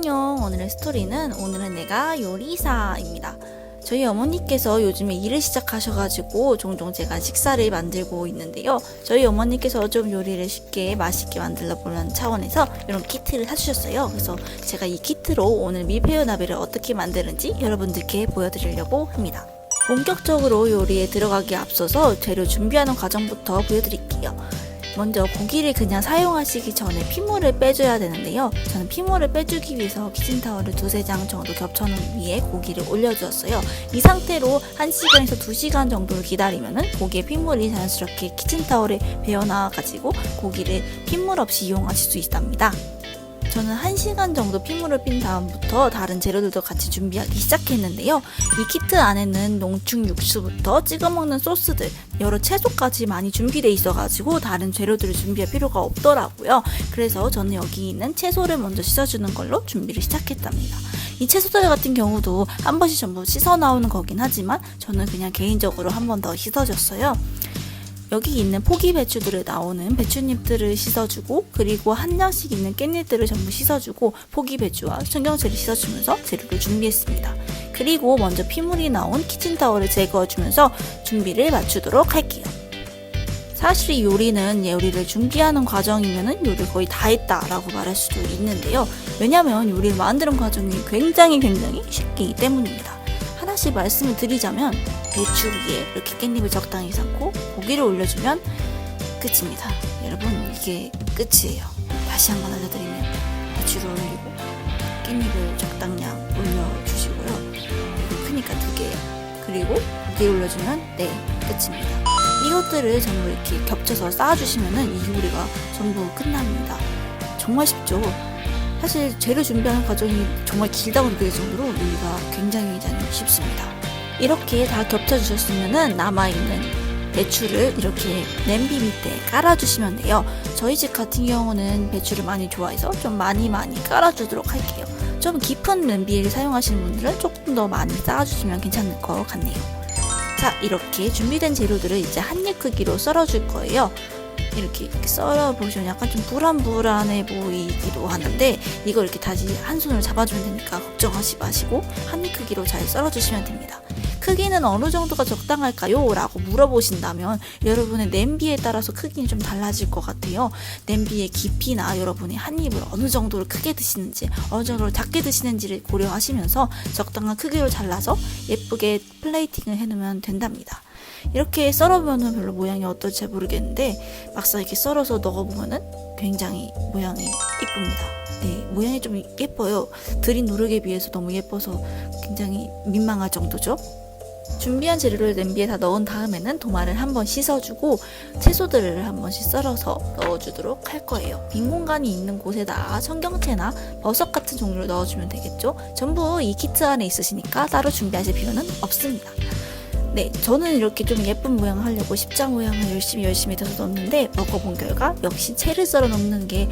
안녕. 오늘의 스토리는 오늘은 내가 요리사입니다. 저희 어머니께서 요즘에 일을 시작하셔가지고 종종 제가 식사를 만들고 있는데요. 저희 어머니께서 좀 요리를 쉽게 맛있게 만들어 보려는 차원에서 이런 키트를 사주셨어요. 그래서 제가 이 키트로 오늘 밀푀유 나베를 어떻게 만드는지 여러분들께 보여드리려고 합니다. 본격적으로 요리에 들어가기에 앞서서 재료 준비하는 과정부터 보여드릴게요. 먼저 고기를 그냥 사용하시기 전에 피물을 빼줘야 되는데요. 저는 피물을 빼주기 위해서 키친타월을 2-3장 정도 겹쳐놓은 위에 고기를 올려주었어요. 이 상태로 1시간에서 2시간 정도를 기다리면은 고기의 핏물이 자연스럽게 키친타월에 배어나와가지고 고기를 핏물 없이 이용하실 수 있답니다. 저는 1시간 정도 핏물을 핀 다음부터 다른 재료들도 같이 준비하기 시작했는데요. 이 키트 안에는 농축 육수부터 찍어먹는 소스들, 여러 채소까지 많이 준비되어 있어가지고 다른 재료들을 준비할 필요가 없더라고요. 그래서 저는 여기 있는 채소를 먼저 씻어주는 걸로 준비를 시작했답니다. 이 채소들 같은 경우도 한 번씩 전부 씻어 나오는 거긴 하지만 저는 그냥 개인적으로 한 번 더 씻어줬어요. 여기 있는 포기 배추들에 나오는 배추잎들을 씻어주고, 그리고 한 장씩 있는 깻잎들을 전부 씻어주고, 포기 배추와 청경채를 씻어주면서 재료를 준비했습니다. 그리고 먼저 피물이 나온 키친타월을 제거해주면서 준비를 마치도록 할게요. 사실 이 요리를 준비하는 과정이면은 요리를 거의 다 했다라고 말할 수도 있는데요. 왜냐면 요리를 만드는 과정이 굉장히 쉽기 때문입니다. 하나씩 말씀을 드리자면, 배추 위에 이렇게 깻잎을 적당히 쌓고 고기를 올려주면 끝입니다. 여러분, 이게 끝이에요. 다시 한번 알려드리면, 배추를 올리고 깻잎을 적당량 올려주시고요. 그리고 크니까 2개, 그리고 고기를 올려주면 끝입니다. 이것들을 전부 이렇게 겹쳐서 쌓아주시면은 이 요리가 전부 끝납니다. 정말 쉽죠? 사실 재료 준비하는 과정이 정말 길다고 느낄 정도로 요리가 굉장히 쉽습니다. 이렇게 다 겹쳐주셨으면 남아있는 배추를 이렇게 냄비 밑에 깔아주시면 돼요. 저희 집 같은 경우는 배추를 많이 좋아해서 좀 많이 깔아주도록 할게요. 좀 깊은 냄비를 사용하시는 분들은 조금 더 많이 쌓아주시면 괜찮을 것 같네요. 자, 이렇게 준비된 재료들을 이제 한 입 크기로 썰어줄 거예요. 이렇게 썰어보시면 약간 좀 불안해 보이기도 하는데, 이걸 이렇게 다시 한 손으로 잡아주면 되니까 걱정하지 마시고 한 입 크기로 잘 썰어주시면 됩니다. 크기는 어느 정도가 적당할까요? 라고 물어보신다면 여러분의 냄비에 따라서 크기는 좀 달라질 것 같아요. 냄비의 깊이나 여러분이 한 입을 어느 정도로 크게 드시는지, 어느 정도로 작게 드시는지를 고려하시면서 적당한 크기로 잘라서 예쁘게 플레이팅을 해놓으면 된답니다. 이렇게 썰어보면 별로 모양이 어떨지 잘 모르겠는데, 막상 이렇게 썰어서 넣어보면은 굉장히 모양이 이쁩니다. 모양이 좀 예뻐요. 드린 노력에 비해서 너무 예뻐서 굉장히 민망할 정도죠. 준비한 재료를 냄비에 다 넣은 다음에는 도마를 한번 씻어주고 채소들을 한 번씩 썰어서 넣어주도록 할 거예요. 빈 공간이 있는 곳에다 청경채나 버섯 같은 종류를 넣어주면 되겠죠. 전부 이 키트 안에 있으시니까 따로 준비하실 필요는 없습니다. 저는 이렇게 좀 예쁜 모양을 하려고 십자 모양을 열심히 해서 넣었는데, 먹어본 결과 역시 채를 썰어 넣는 게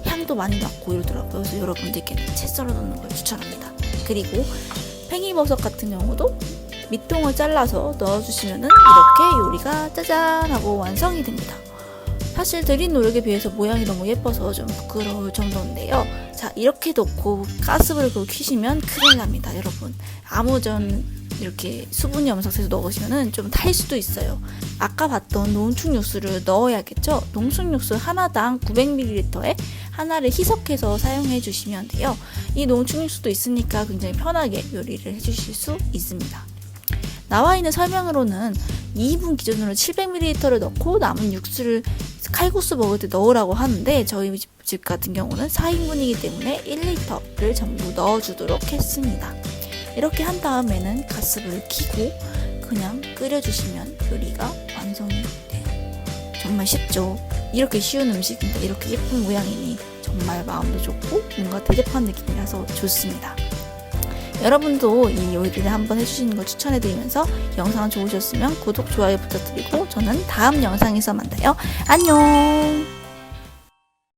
향도 많이 나고 이러더라고요. 그래서 여러분들께는 채 썰어 넣는 걸 추천합니다. 그리고 팽이버섯 같은 경우도 밑동을 잘라서 넣어주시면은 이렇게 요리가 짜잔 하고 완성이 됩니다. 사실 드린 노력에 비해서 모양이 너무 예뻐서 좀 부끄러울 정도인데요. 자, 이렇게 넣고 가스불을 켜시면 큰일 납니다, 여러분. 이렇게 수분이 없는 상태에서 넣으시면은 좀 탈 수도 있어요. 아까 봤던 농축 육수를 넣어야겠죠? 농축 육수 하나당 900ml에 하나를 희석해서 사용해 주시면 돼요. 이 농축 육수도 있으니까 굉장히 편하게 요리를 해주실 수 있습니다. 나와 있는 설명으로는 2인분 기준으로 700ml를 넣고 남은 육수를 칼국수 먹을 때 넣으라고 하는데, 저희 집 같은 경우는 4인분이기 때문에 1리터를 전부 넣어주도록 했습니다. 이렇게 한 다음에는 가스불을 켜고 그냥 끓여주시면 요리가 완성이 돼요. 정말 쉽죠? 이렇게 쉬운 음식인데 이렇게 예쁜 모양이니 정말 마음도 좋고 뭔가 대접한 느낌이라서 좋습니다. 여러분도 이 요리를 한번 해주시는 걸 추천해드리면서 영상 좋으셨으면 구독, 좋아요 부탁드리고 저는 다음 영상에서 만나요. 안녕!